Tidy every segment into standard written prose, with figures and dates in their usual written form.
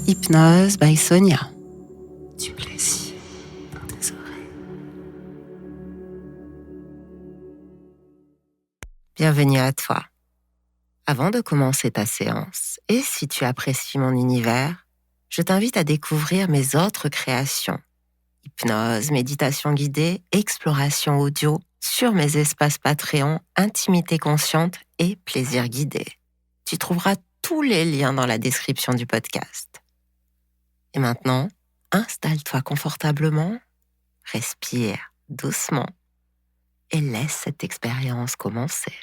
Hypnose by Sonia. Du plaisir dans tes oreilles. Bienvenue à toi. Avant de commencer ta séance, et si tu apprécies mon univers, je t'invite à découvrir mes autres créations. Hypnose, méditation guidée, exploration audio sur mes espaces Patreon, intimité consciente et plaisir guidé. Tu trouveras tous les liens dans la description du podcast. Et maintenant, installe-toi confortablement, respire doucement et laisse cette expérience commencer.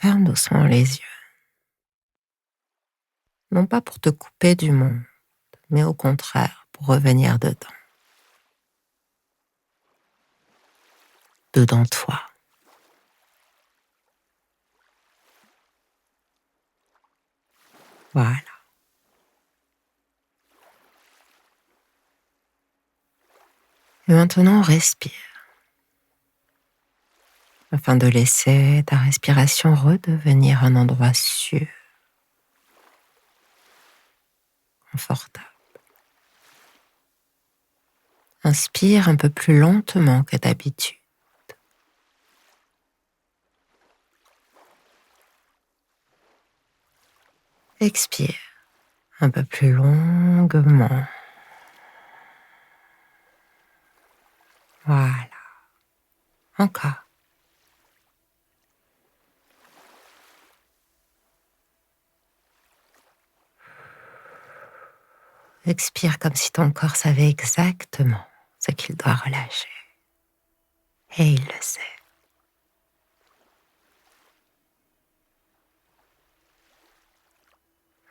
Ferme doucement les yeux. Non pas pour te couper du monde, mais au contraire pour revenir dedans. Dedans toi. Voilà. Et maintenant, respire. Afin de laisser ta respiration redevenir un endroit sûr, confortable. Inspire un peu plus lentement que d'habitude. Expire un peu plus longuement. Voilà. Encore. Expire comme si ton corps savait exactement ce qu'il doit relâcher. Et il le sait.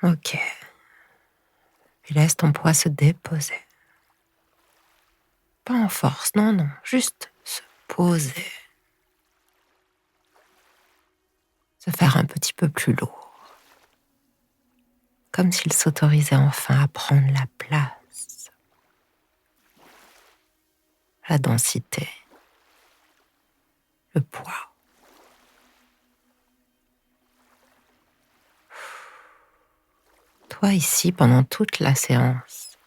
Ok. Puis laisse ton poids se déposer. Pas en force, non, juste se poser. Se faire un petit peu plus lourd. Comme s'il s'autorisait enfin à prendre la place. La densité. Le poids. Toi ici, pendant toute la séance,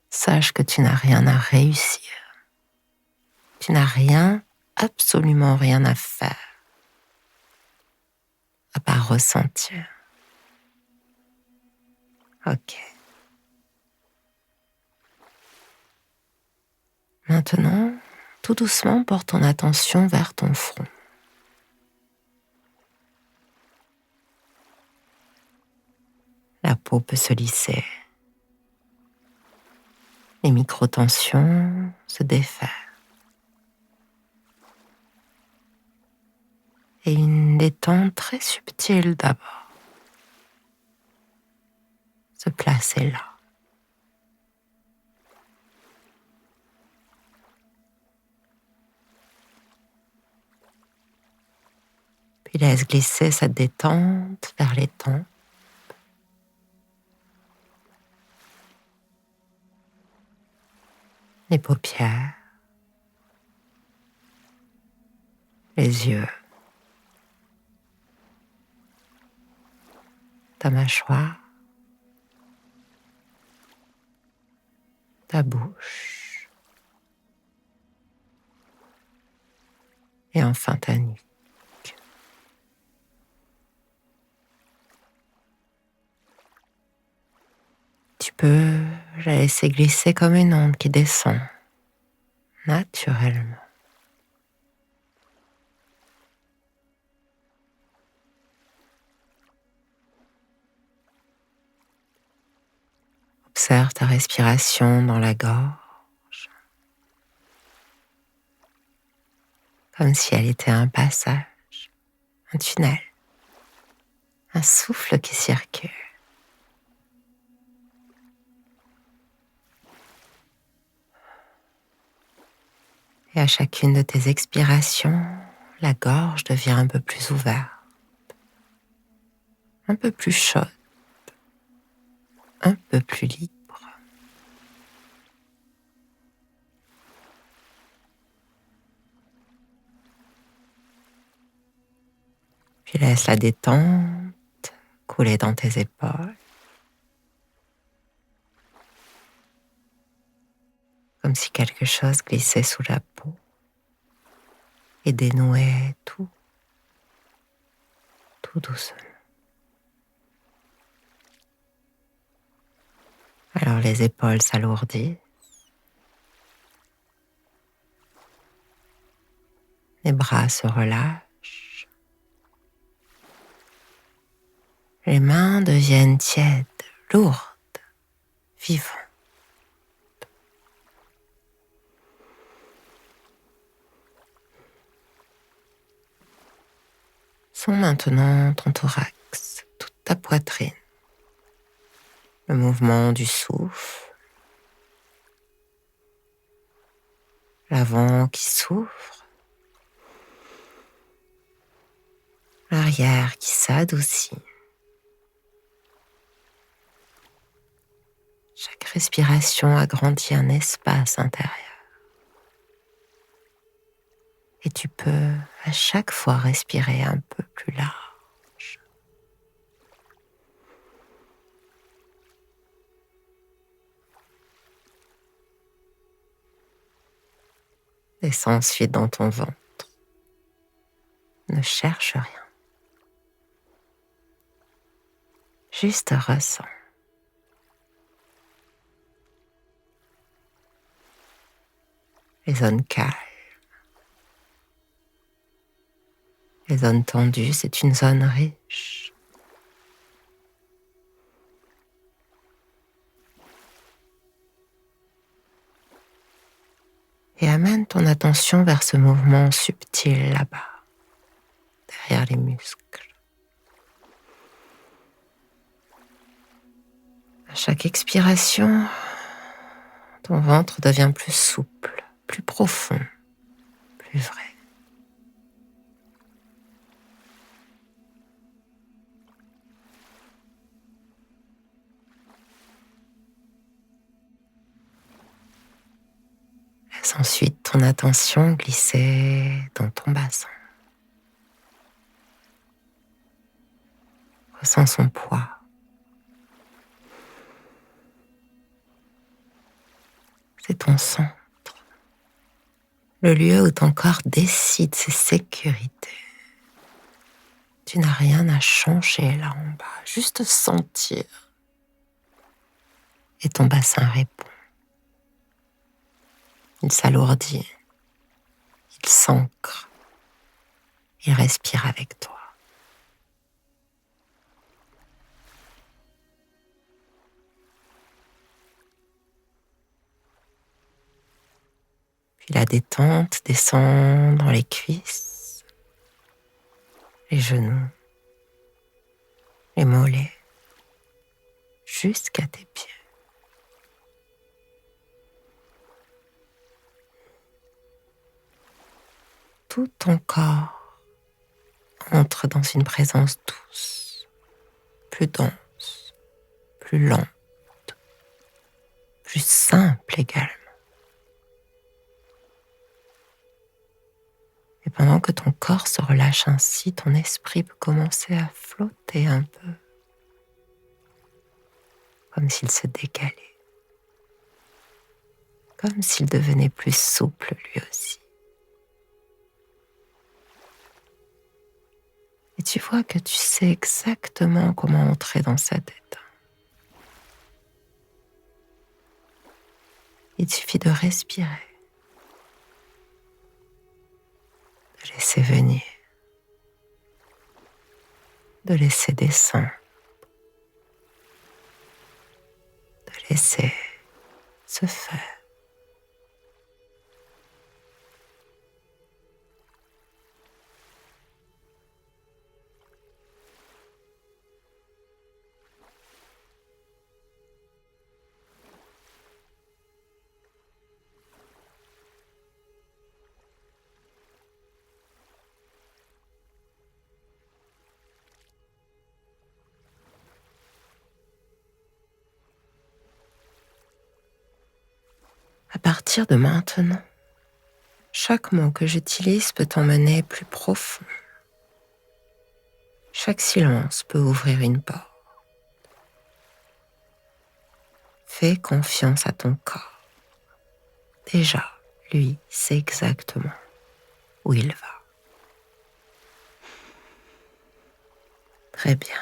sache que tu n'as rien à réussir. Tu n'as rien, absolument rien à faire, à part ressentir. Ok. Maintenant, tout doucement, porte ton attention vers ton front. La peau peut se lisser. Les microtensions se défaire. Et une détente très subtile d'abord se placer là. Puis laisse glisser cette détente vers les tempes. Les paupières. Les yeux. Ta mâchoire. Ta bouche. Et enfin ta nuque. Tu peux la laisser glisser comme une onde qui descend naturellement. Observe ta respiration dans la gorge, comme si elle était un passage, un tunnel, un souffle qui circule. Et à chacune de tes expirations, la gorge devient un peu plus ouverte, un peu plus chaude, un peu plus libre. Puis laisse la détente couler dans tes épaules. comme si quelque chose glissait sous la peau et dénouait tout, tout doucement. Alors les épaules s'alourdissent, les bras se relâchent, les mains deviennent tièdes, lourdes, vivantes. Sens maintenant ton thorax, toute ta poitrine, le mouvement du souffle, l'avant qui s'ouvre, l'arrière qui s'adoucit. Chaque respiration agrandit un espace intérieur. Et tu peux à chaque fois respirer un peu plus large. Descends ensuite dans ton ventre. Ne cherche rien. Juste ressens. Les zones calmes. Les zones tendues, c'est une zone riche. Et amène ton attention vers ce mouvement subtil là-bas, derrière les muscles. À chaque expiration, ton ventre devient plus souple, plus profond, plus vrai. Laisse ensuite ton attention glisser dans ton bassin. Ressens son poids. C'est ton centre, le lieu où ton corps décide ses sécurités. Tu n'as rien à changer là en bas, juste sentir. Et ton bassin répond. Il s'alourdit, il s'ancre, il respire avec toi. Puis la détente descend dans les cuisses, les genoux, les mollets, jusqu'à tes pieds. Tout ton corps entre dans une présence douce, plus dense, plus lente, plus simple également. Et pendant que ton corps se relâche ainsi, ton esprit peut commencer à flotter un peu, comme s'il se décalait, comme s'il devenait plus souple lui aussi. Et tu vois que tu sais exactement comment entrer dans cet état. Il suffit de respirer, de laisser venir, de laisser descendre, de laisser se faire. À partir de maintenant, chaque mot que j'utilise peut t'emmener plus profond. Chaque silence peut ouvrir une porte. Fais confiance à ton corps. Déjà, lui sait exactement où il va. Très bien.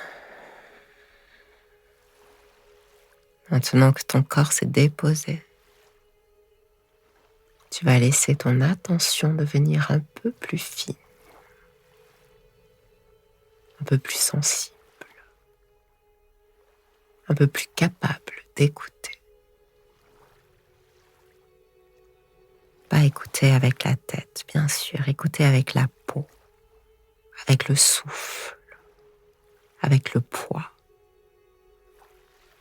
Maintenant que ton corps s'est déposé, tu vas laisser ton attention devenir un peu plus fine, un peu plus sensible, un peu plus capable d'écouter. Pas écouter avec la tête, bien sûr, écouter avec la peau, avec le souffle, avec le poids,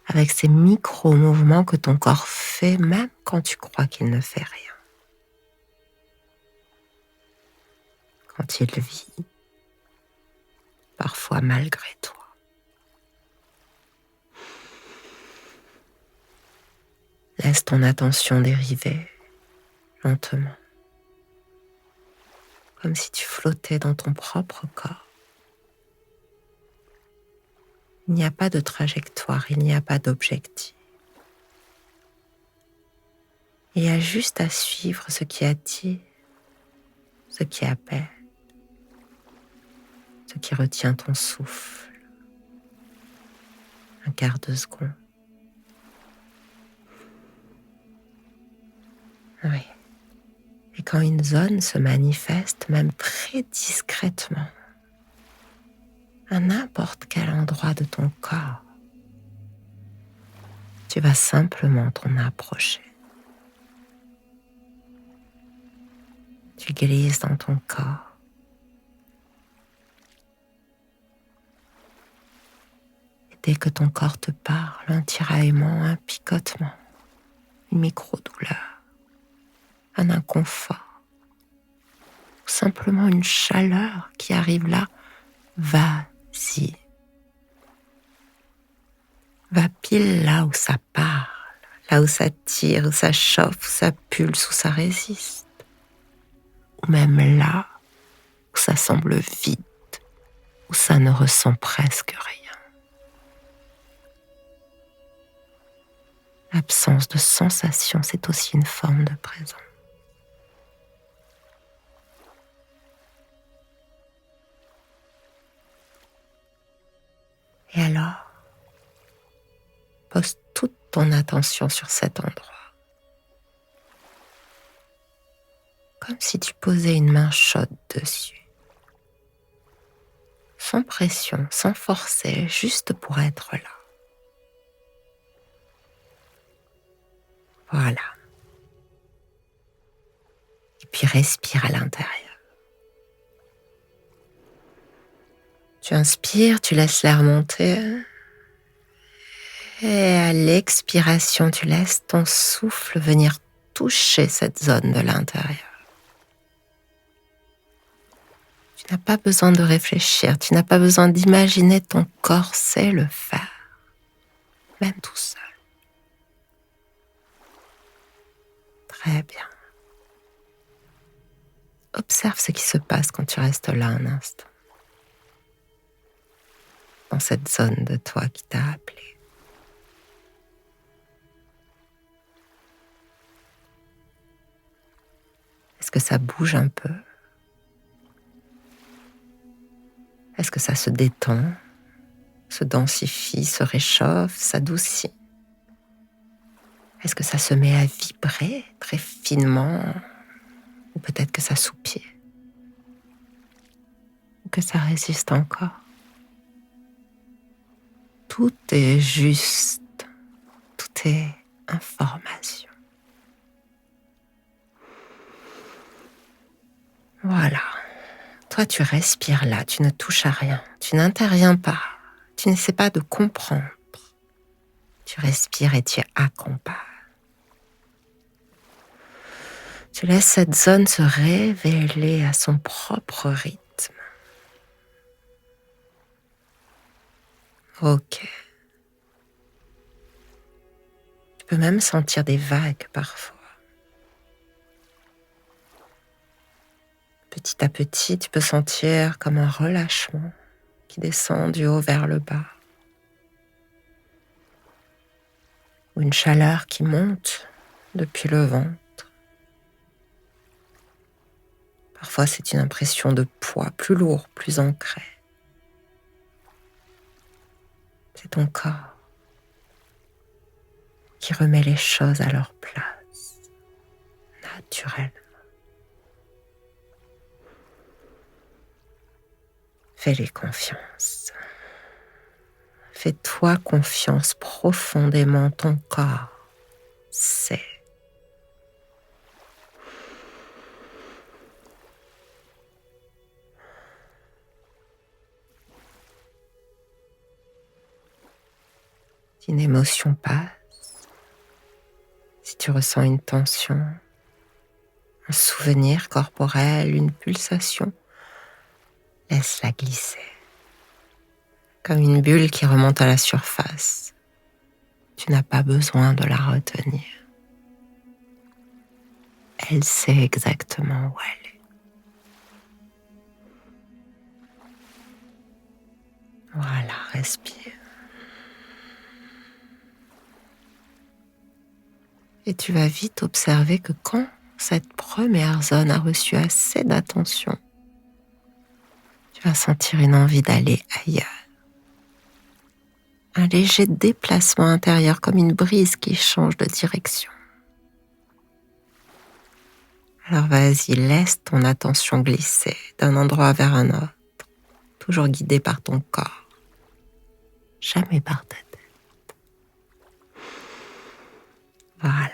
avec ces micro-mouvements que ton corps fait même quand tu crois qu'il ne fait rien. Quand il vit, parfois malgré toi. Laisse ton attention dériver lentement, comme si tu flottais dans ton propre corps. Il n'y a pas de trajectoire, il n'y a pas d'objectif. Il y a juste à suivre ce qui attire, ce qui appelle, ce qui retient ton souffle. Un quart de seconde. Oui. Et quand une zone se manifeste, même très discrètement, à n'importe quel endroit de ton corps, tu vas simplement t'en approcher. Tu glisses dans ton corps. Et dès que ton corps te parle, un tiraillement, un picotement, une micro-douleur, un inconfort, ou simplement une chaleur qui arrive là, vas-y. Va pile là où ça parle, là où ça tire, où ça chauffe, où ça pulse, où ça résiste. Ou même là où ça semble vide, où ça ne ressent presque rien. L'absence de sensation, c'est aussi une forme de présence. Et alors, pose toute ton attention sur cet endroit. Comme si tu posais une main chaude dessus. Sans pression, sans forcer, juste pour être là. Voilà. Et puis respire à l'intérieur. Tu inspires, tu laisses l'air monter. Et à l'expiration, tu laisses ton souffle venir toucher cette zone de l'intérieur. Tu n'as pas besoin de réfléchir, tu n'as pas besoin d'imaginer, ton corps sait le faire, même tout seul. Très bien. Observe ce qui se passe quand tu restes là un instant, dans cette zone de toi qui t'a appelé. Est-ce que ça bouge un peu? Est-ce que ça se détend, se densifie, se réchauffe, s'adoucit? Est-ce que ça se met à vibrer très finement? Ou peut-être que ça soupire? Ou que ça résiste encore? Tout est juste, tout est information. Voilà. Toi, tu respires là, tu ne touches à rien, tu n'interviens pas, tu n'essaies pas de comprendre. Tu respires et tu accompagnes. Tu laisses cette zone se révéler à son propre rythme. Ok. Tu peux même sentir des vagues parfois. Petit à petit, tu peux sentir comme un relâchement qui descend du haut vers le bas. Ou une chaleur qui monte depuis le ventre Parfois, c'est une impression de poids plus lourd, plus ancré. C'est ton corps qui remet les choses à leur place, naturellement. Fais-les confiance. Fais-toi confiance profondément, ton corps sait. Si une émotion passe, si tu ressens une tension, un souvenir corporel, une pulsation, laisse-la glisser, comme une bulle qui remonte à la surface. Tu n'as pas besoin de la retenir. Elle sait exactement où elle est. Voilà, respire. Et tu vas vite observer que quand cette première zone a reçu assez d'attention, tu vas sentir une envie d'aller ailleurs. Un léger déplacement intérieur comme une brise qui change de direction. Alors vas-y, laisse ton attention glisser d'un endroit vers un autre, toujours guidé par ton corps, jamais par ta tête. Voilà.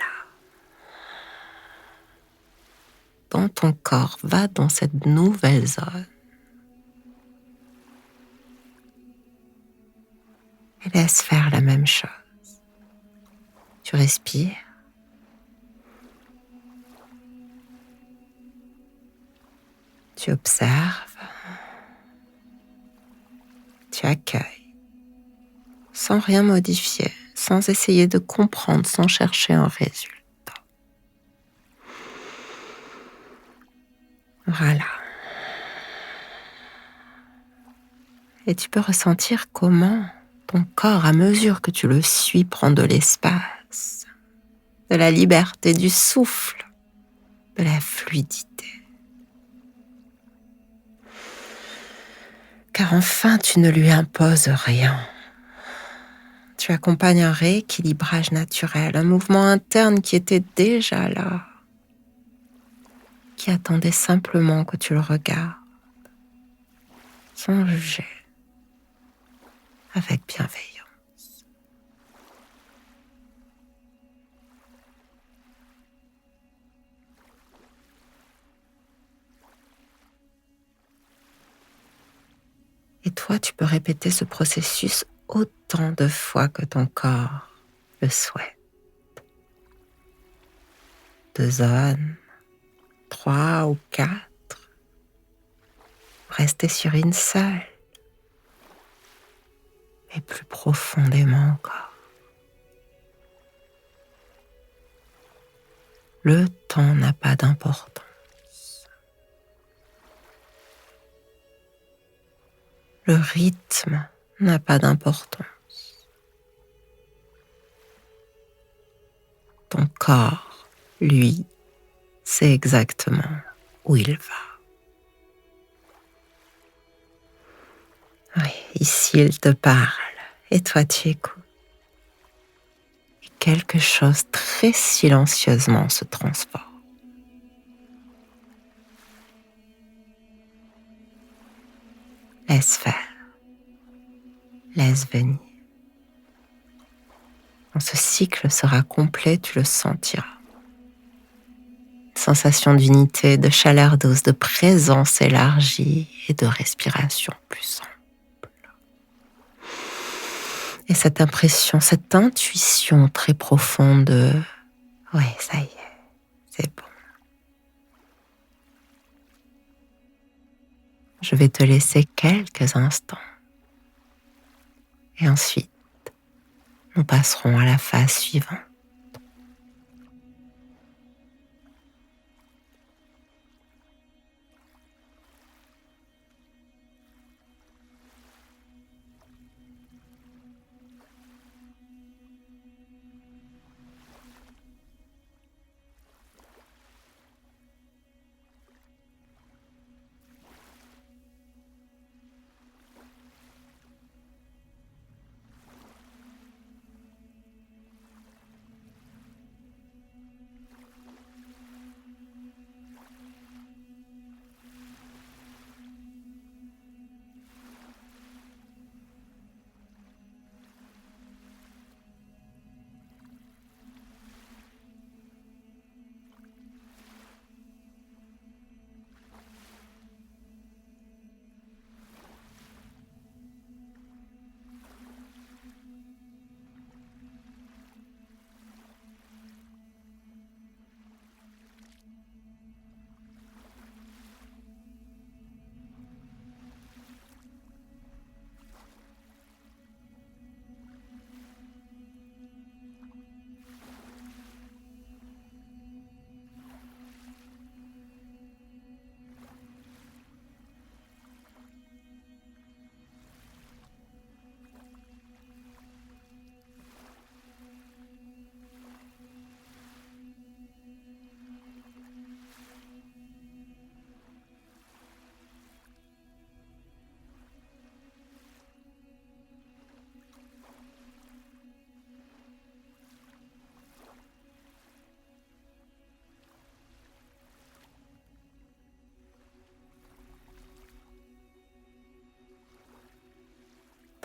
Dans ton corps, va dans cette nouvelle zone. Et laisse faire la même chose. Tu respires. Tu observes. Tu accueilles. Sans rien modifier, sans essayer de comprendre, sans chercher un résultat. Voilà. Et tu peux ressentir comment ton corps, à mesure que tu le suis, prend de l'espace, de la liberté, du souffle, de la fluidité. Car enfin, tu ne lui imposes rien. Tu accompagnes un rééquilibrage naturel, un mouvement interne qui était déjà là, qui attendait simplement que tu le regardes, sans juger, avec bienveillance. Et toi, tu peux répéter ce processus autant de fois que ton corps le souhaite. 2 zones, 3 ou 4. Rester sur une seule, mais plus profondément encore. Le temps n'a pas d'importance. Le rythme n'a pas d'importance. Ton corps, lui, sait exactement où il va. Oui, ici il te parle et toi tu écoutes. Et quelque chose très silencieusement se transforme. Laisse faire. Laisse venir. Quand ce cycle sera complet, tu le sentiras. Sensation d'unité, de chaleur douce, de présence élargie et de respiration plus simple. Et cette impression, cette intuition très profonde de « ouais, ça y est, c'est bon ». Je vais te laisser quelques instants. Et ensuite, nous passerons à la phase suivante.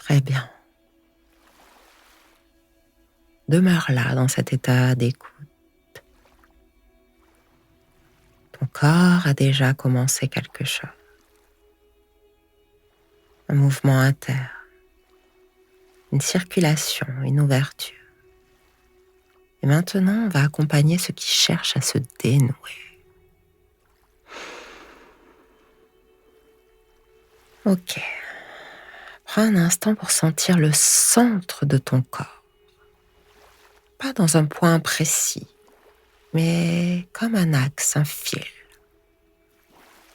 Très bien. Demeure là dans cet état d'écoute. Ton corps a déjà commencé quelque chose. Un mouvement interne, une circulation, une ouverture. Et maintenant, on va accompagner ce qui cherche à se dénouer. Ok. Prends un instant pour sentir le centre de ton corps. Pas dans un point précis, mais comme un axe, un fil.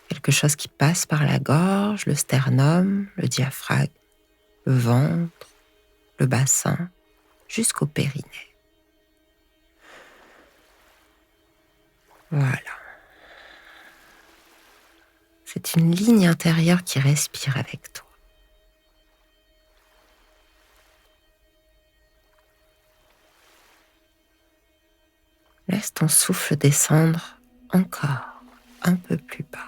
Quelque chose qui passe par la gorge, le sternum, le diaphragme, le ventre, le bassin, jusqu'au périnée. Voilà. C'est une ligne intérieure qui respire avec toi. Laisse ton souffle descendre encore un peu plus bas.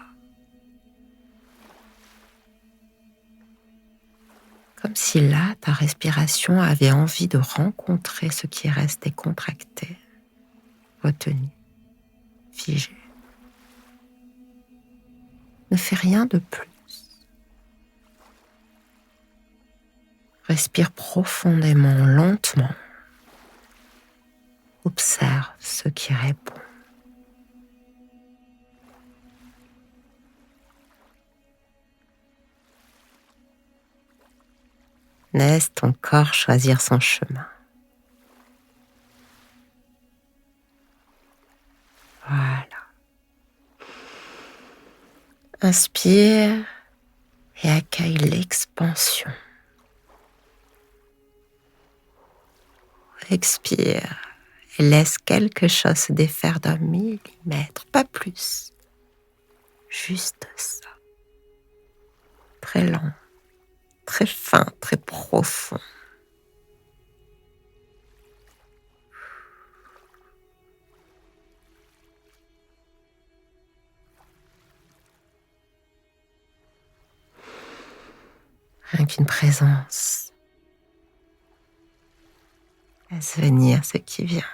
Comme si là, ta respiration avait envie de rencontrer ce qui est resté contracté, retenu, figé. Ne fais rien de plus. Respire profondément, lentement. Observe ce qui répond. Laisse ton corps choisir son chemin. Voilà. Inspire et accueille l'expansion. Expire et laisse quelque chose se défaire d'un millimètre, pas plus. Juste ça. Très lent, très fin, très profond. Rien qu'une présence. Laisse venir ce qui vient.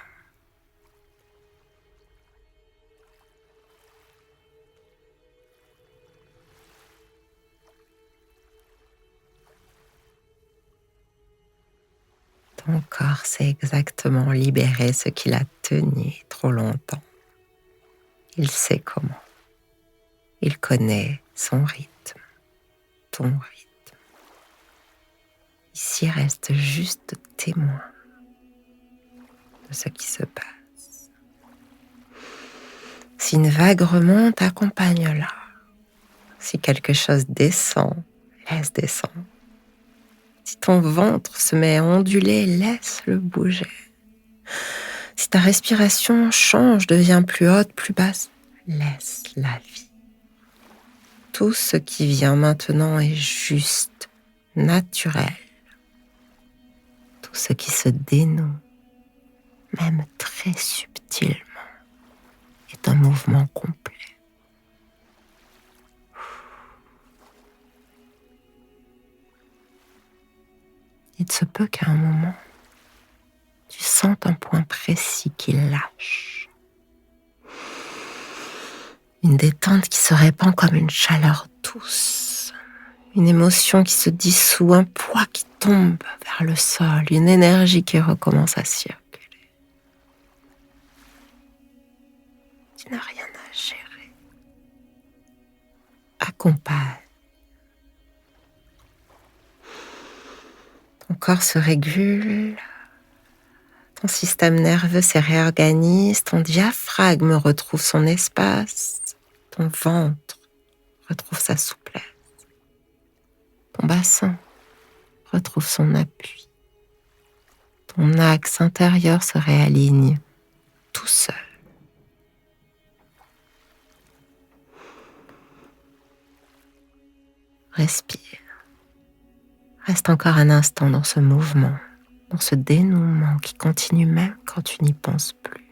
Ton corps sait exactement libérer ce qu'il a tenu trop longtemps. Il sait comment. Il connaît son rythme, ton rythme. Ici reste juste témoin de ce qui se passe. Si une vague remonte, accompagne-la. Si quelque chose descend, laisse descendre. Si ton ventre se met à onduler, laisse-le bouger. Si ta respiration change, devient plus haute, plus basse, laisse-la vie. Tout ce qui vient maintenant est juste, naturel. Tout ce qui se dénoue, même très subtilement, est un mouvement complet. Il se peut qu'à un moment, tu sentes un point précis qui lâche. Une détente qui se répand comme une chaleur douce. Une émotion qui se dissout, un poids qui tombe vers le sol, une énergie qui recommence à circuler. Tu n'as rien à gérer. Accompagne. Ton corps se régule, ton système nerveux se réorganise, ton diaphragme retrouve son espace, ton ventre retrouve sa souplesse, ton bassin retrouve son appui, ton axe intérieur se réaligne tout seul. Respire. Reste encore un instant dans ce mouvement, dans ce dénouement qui continue même quand tu n'y penses plus.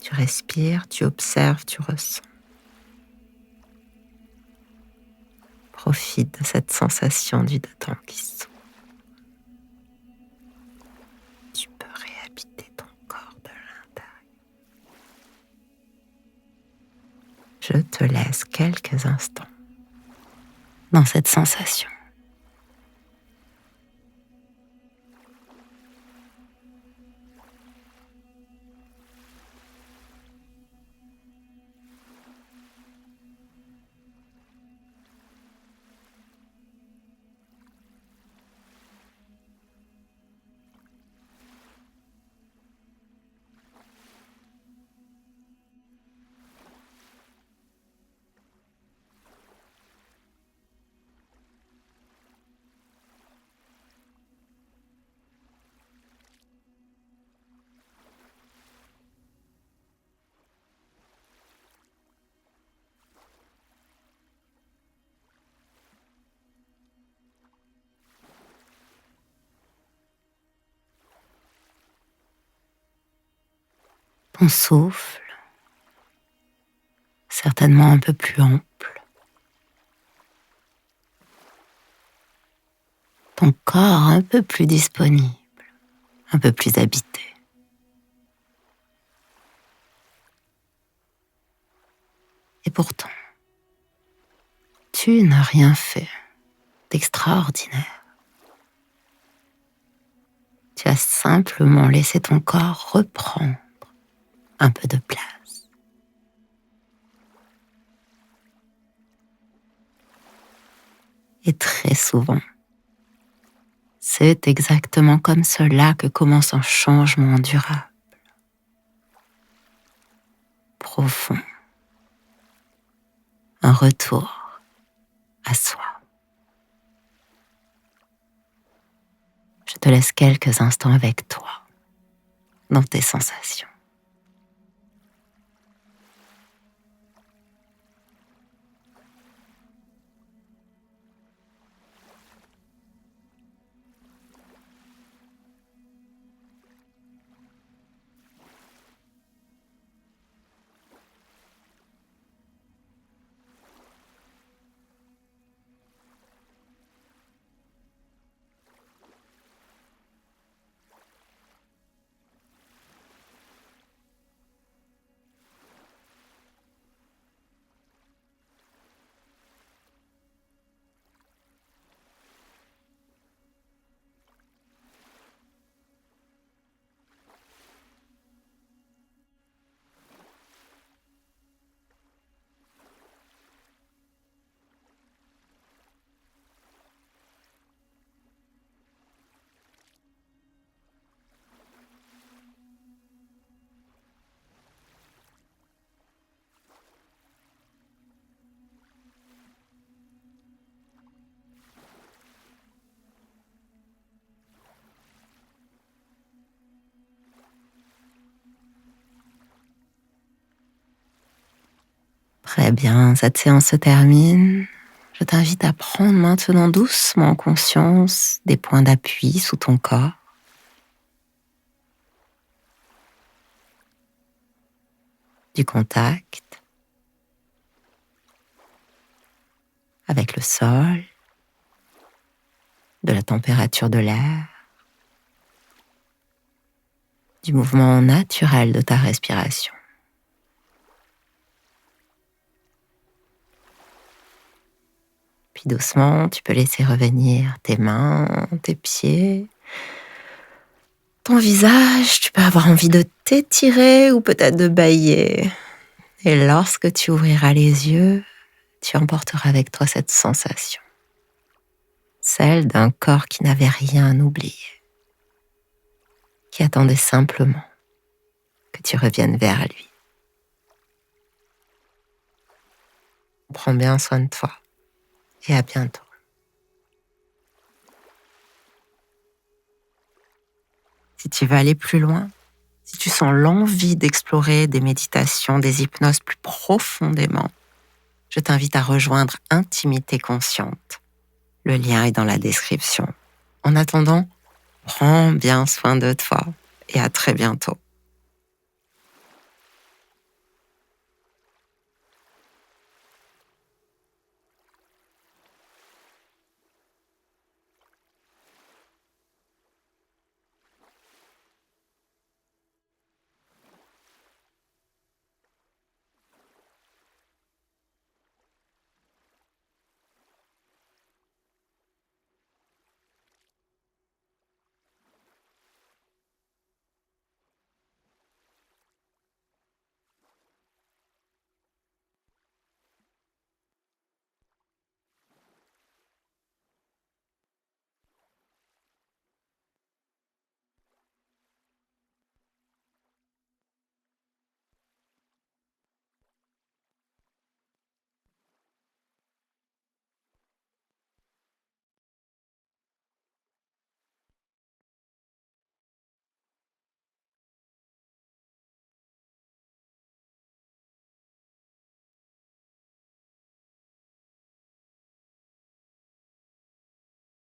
Tu respires, tu observes, tu ressens. Profite de cette sensation du dedans qui s'ouvre. Tu peux réhabiter ton corps de l'intérieur. Je te laisse quelques instants dans cette sensation. Ton souffle, certainement un peu plus ample. Ton corps un peu plus disponible, un peu plus habité. Et pourtant, tu n'as rien fait d'extraordinaire. Tu as simplement laissé ton corps reprendre un peu de place. Et très souvent, c'est exactement comme cela que commence un changement durable, profond, un retour à soi. Je te laisse quelques instants avec toi, dans tes sensations. Très bien, cette séance se termine. Je t'invite à prendre maintenant doucement conscience des points d'appui sous ton corps. Du contact avec le sol, de la température de l'air, du mouvement naturel de ta respiration. Puis doucement, tu peux laisser revenir tes mains, tes pieds, ton visage. Tu peux avoir envie de t'étirer ou peut-être de bâiller. Et lorsque tu ouvriras les yeux, tu emporteras avec toi cette sensation, celle d'un corps qui n'avait rien oublié, qui attendait simplement que tu reviennes vers lui. Prends bien soin de toi et à bientôt. Si tu veux aller plus loin, si tu sens l'envie d'explorer des méditations, des hypnoses plus profondément, je t'invite à rejoindre Intimité Consciente. Le lien est dans la description. En attendant, prends bien soin de toi et à très bientôt.